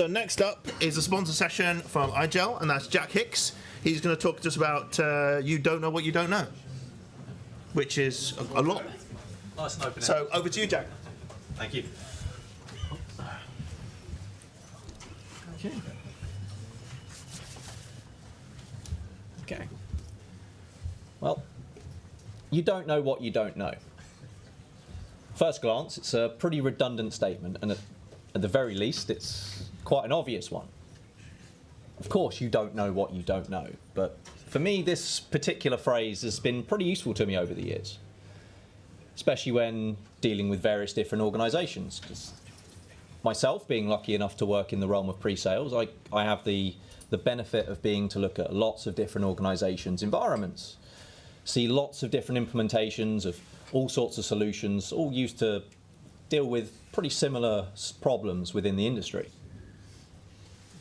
So next up is a sponsor session from iGel, and that's Jack Hicks. He's going to talk to us about you don't know what you don't know, which is a lot. Nice and open. So over to you, Jack. Thank you. Okay. Well, you don't know what you don't know. First glance, it's a pretty redundant statement, and at the very least, it's quite an obvious one. Of course, you don't know what you don't know, but for me, this particular phrase has been pretty useful to me over the years, especially when dealing with various different organisations. Because myself, being lucky enough to work in the realm of pre-sales, I have the benefit of being to look at lots of different organisations' environments, see lots of different implementations of all sorts of solutions, all used to deal with pretty similar problems within the industry.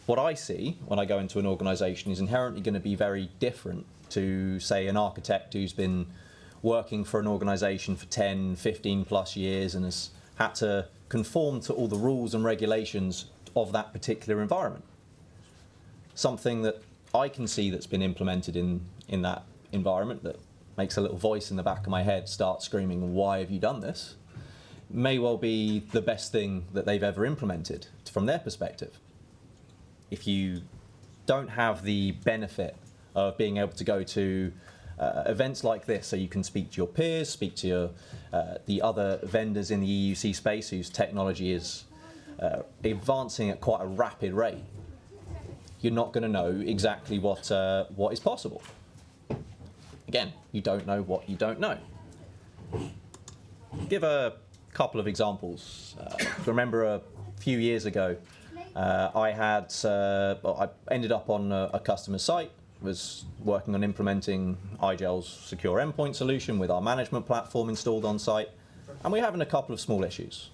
What I see when I go into an organisation is inherently going to be very different to, say, an architect who's been working for an organisation for 10, 15 plus years and has had to conform to all the rules and regulations of that particular environment. Something that I can see that's been implemented in that environment that makes a little voice in the back of my head start screaming, "Why have you done this?" may well be the best thing that they've ever implemented from their perspective. If you don't have the benefit of being able to go to events like this, so you can speak to your peers, speak to the other vendors in the EUC space whose technology is advancing at quite a rapid rate, you're not going to know exactly what is possible. Again, you don't know what you don't know. Give a couple of examples. Remember a few years ago, I ended up on a customer site, was working on implementing iGel's secure endpoint solution with our management platform installed on site, and we're having a couple of small issues.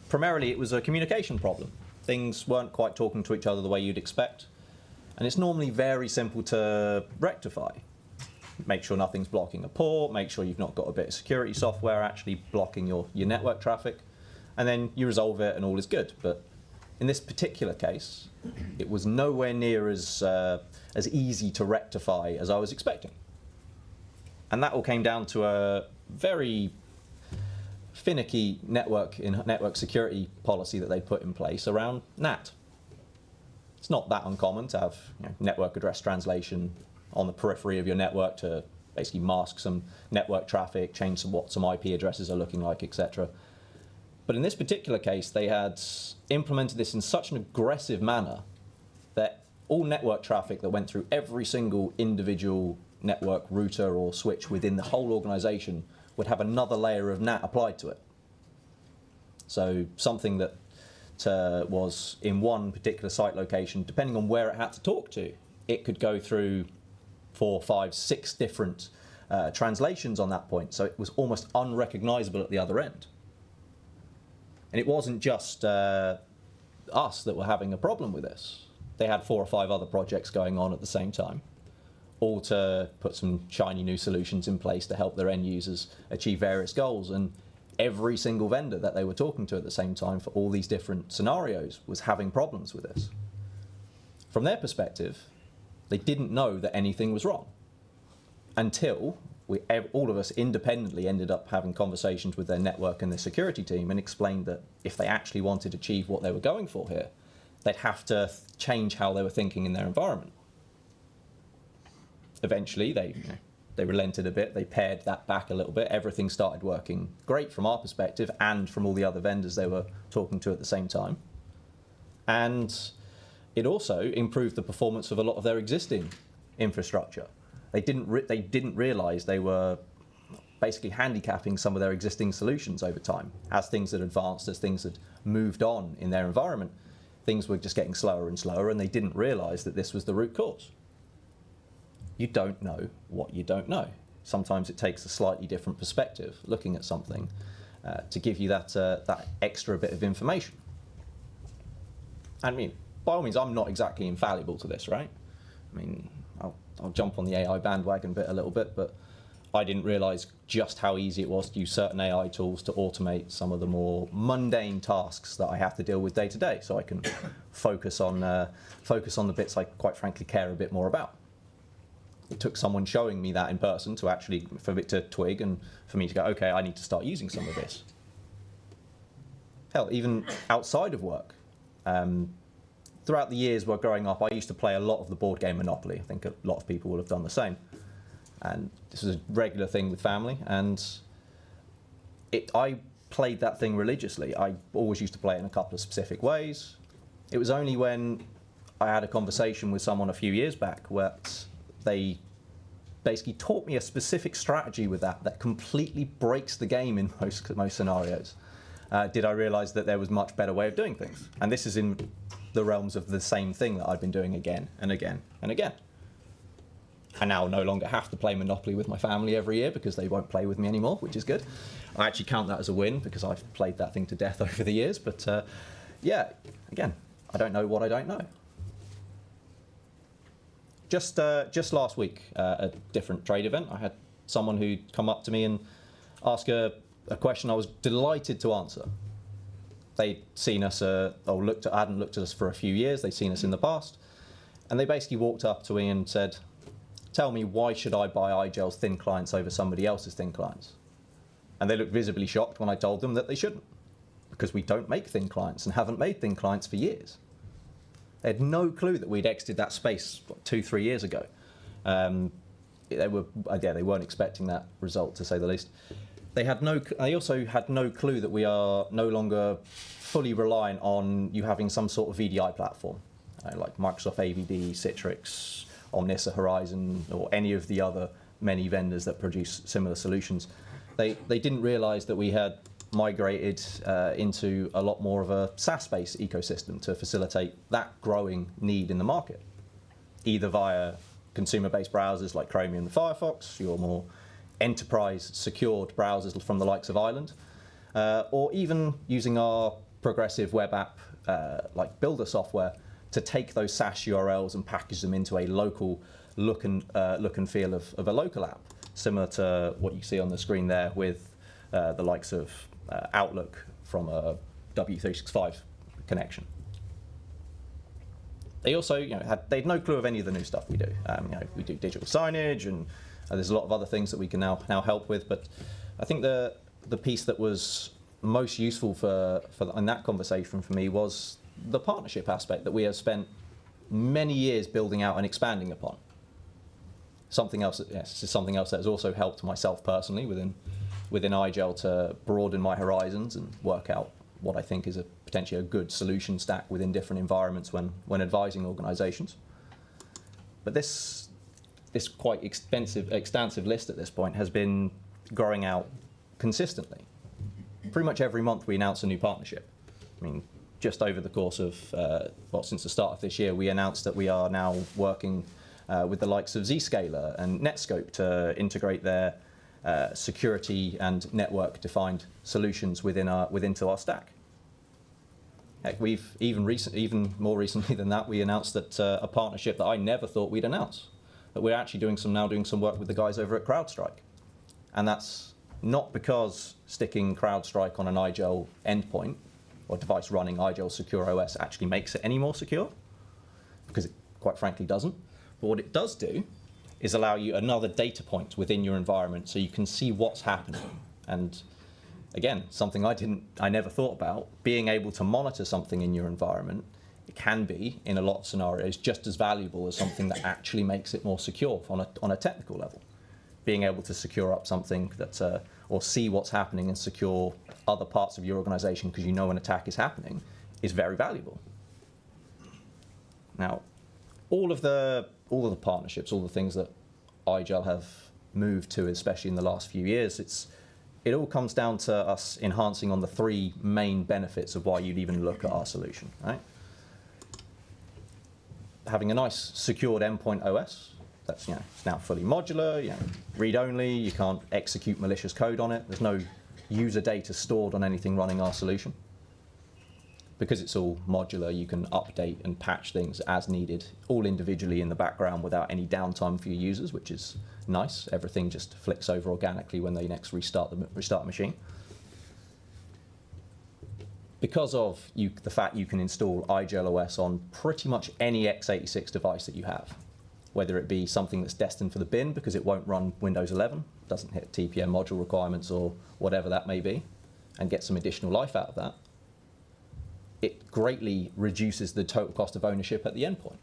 Primarily it was a communication problem. Things weren't quite talking to each other the way you'd expect, and it's normally very simple to rectify. Make sure nothing's blocking a port, make sure you've not got a bit of security software actually blocking your network traffic, and then you resolve it and all is good. But in this particular case, it was nowhere near as easy to rectify as I was expecting. And that all came down to a very finicky network security policy that they put in place around NAT. It's not that uncommon to have network address translation on the periphery of your network to basically mask some network traffic, change what some IP addresses are looking like, etc. But in this particular case, they had implemented this in such an aggressive manner that all network traffic that went through every single individual network router or switch within the whole organization would have another layer of NAT applied to it. So something that was in one particular site location, depending on where it had to talk to, it could go through 4, 5, 6 different translations on that point. So it was almost unrecognizable at the other end. And it wasn't just us that were having a problem with this. They had 4 or 5 other projects going on at the same time, all to put some shiny new solutions in place to help their end users achieve various goals. And every single vendor that they were talking to at the same time for all these different scenarios was having problems with this. From their perspective, they didn't know that anything was wrong until all of us independently ended up having conversations with their network and their security team and explained that if they actually wanted to achieve what they were going for here, they'd have to change how they were thinking in their environment. Eventually, they relented a bit, they pared that back a little bit, everything started working great from our perspective and from all the other vendors they were talking to at the same time. And it also improved the performance of a lot of their existing infrastructure. They didn't realize they were basically handicapping some of their existing solutions over time. As things had advanced, as things had moved on in their environment, things were just getting slower and slower, and they didn't realize that this was the root cause. You don't know what you don't know. Sometimes it takes a slightly different perspective, looking at something, to give you that extra bit of information. I mean, by all means, I'm not exactly infallible to this, right? I mean, I'll jump on the AI bandwagon a little bit, but I didn't realize just how easy it was to use certain AI tools to automate some of the more mundane tasks that I have to deal with day to day, so I can focus on the bits I quite frankly care a bit more about. It took someone showing me that in person to actually, for it to twig and for me to go, okay, I need to start using some of this. Hell, even outside of work. Throughout the years while growing up, I used to play a lot of the board game Monopoly. I think a lot of people will have done the same. And this was a regular thing with family, and I played that thing religiously. I always used to play it in a couple of specific ways. It was only when I had a conversation with someone a few years back where they basically taught me a specific strategy with that completely breaks the game in most scenarios. Did I realize that there was a much better way of doing things? And this is in the realms of the same thing that I've been doing again and again and again. I now no longer have to play Monopoly with my family every year because they won't play with me anymore, which is good. I actually count that as a win because I've played that thing to death over the years. But yeah, again, I don't know what I don't know. Just last week, at a different trade event, I had someone who'd come up to me and ask a question I was delighted to answer. They'd seen us, hadn't looked at us for a few years. They'd seen us in the past. And they basically walked up to me and said, tell me, why should I buy iGel's thin clients over somebody else's thin clients? And they looked visibly shocked when I told them that they shouldn't, because we don't make thin clients and haven't made thin clients for years. They had no clue that we'd exited that space 2-3 years ago. They weren't expecting that result, to say the least. They also had no clue that we are no longer fully reliant on you having some sort of VDI platform, like Microsoft AVD, Citrix, Omnissa Horizon, or any of the other many vendors that produce similar solutions. They didn't realize that we had migrated into a lot more of a SaaS-based ecosystem to facilitate that growing need in the market, either via consumer-based browsers like Chromium and Firefox, your more enterprise secured browsers from the likes of Island, or even using our progressive web app like Builder software to take those SaaS URLs and package them into a local look and feel of a local app, similar to what you see on the screen there with the likes of Outlook from a W365 connection. They also, they had no clue of any of the new stuff we do. We do digital signage, and there's a lot of other things that we can now help with. But I think the piece that was most useful in that conversation for me was the partnership aspect that we have spent many years building out and expanding upon. This is something else that has also helped myself personally within iGel to broaden my horizons and work out what I think is potentially a good solution stack within different environments when advising organizations. But this quite extensive list at this point has been growing out consistently. Pretty much every month we announce a new partnership. I mean, just over the course of, since the start of this year, we announced that we are now working with the likes of Zscaler and Netscope to integrate their security and network-defined solutions into our stack. Heck, we've even more recently than that, we announced that a partnership that I never thought we'd announce, that we're actually doing some work with the guys over at CrowdStrike, and that's not because sticking CrowdStrike on an iGel endpoint or device running iGel Secure OS actually makes it any more secure, because it quite frankly doesn't. But what it does do is allow you another data point within your environment so you can see what's happening. And again, something I never thought about, being able to monitor something in your environment, it can be, in a lot of scenarios, just as valuable as something that actually makes it more secure on a technical level. Being able to secure up something that, or see what's happening and secure other parts of your organization because you know an attack is happening, is very valuable. Now, all of the partnerships, all the things that iGel have moved to, especially in the last few years, it all comes down to us enhancing on the three main benefits of why you'd even look at our solution, right? Having a nice secured endpoint OS that's it's now fully modular, read-only. You can't execute malicious code on it. There's no user data stored on anything running our solution. because it's all modular, you can update and patch things as needed, all individually in the background without any downtime for your users, which is nice. Everything just flicks over organically when they next restart the machine. Because of the fact you can install iGel OS on pretty much any x86 device that you have, whether it be something that's destined for the bin because it won't run Windows 11, doesn't hit TPM module requirements or whatever that may be, and get some additional life out of that, it greatly reduces the total cost of ownership at the endpoint.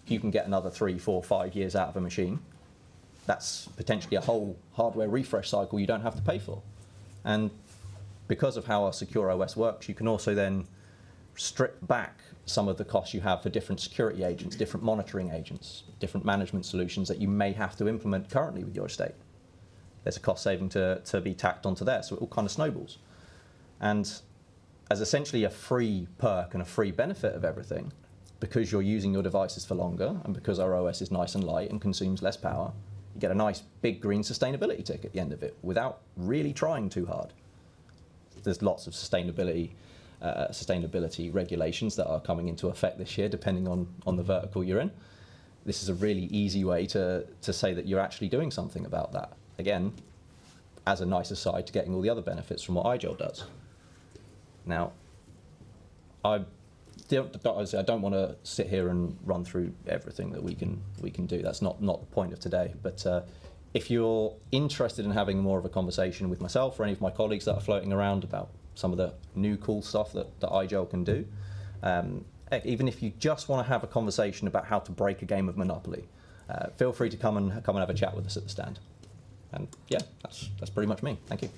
If you can get another 3, 4, 5 years out of a machine, that's potentially a whole hardware refresh cycle you don't have to pay for. And because of how our secure OS works, you can also then strip back some of the costs you have for different security agents, different monitoring agents, different management solutions that you may have to implement currently with your estate. There's a cost saving to be tacked onto there, so it all kind of snowballs. And as essentially a free perk and a free benefit of everything, because you're using your devices for longer and because our OS is nice and light and consumes less power, you get a nice big green sustainability tick at the end of it without really trying too hard. There's lots of sustainability regulations that are coming into effect this year, depending on the vertical you're in. This is a really easy way to say that you're actually doing something about that. Again, as a nice aside to getting all the other benefits from what iGel does. Now, I don't want to sit here and run through everything that we can do. That's not the point of today. But if you're interested in having more of a conversation with myself or any of my colleagues that are floating around about some of the new cool stuff that iGel can do, even if you just want to have a conversation about how to break a game of Monopoly, feel free to come and have a chat with us at the stand. And yeah, that's pretty much me. Thank you.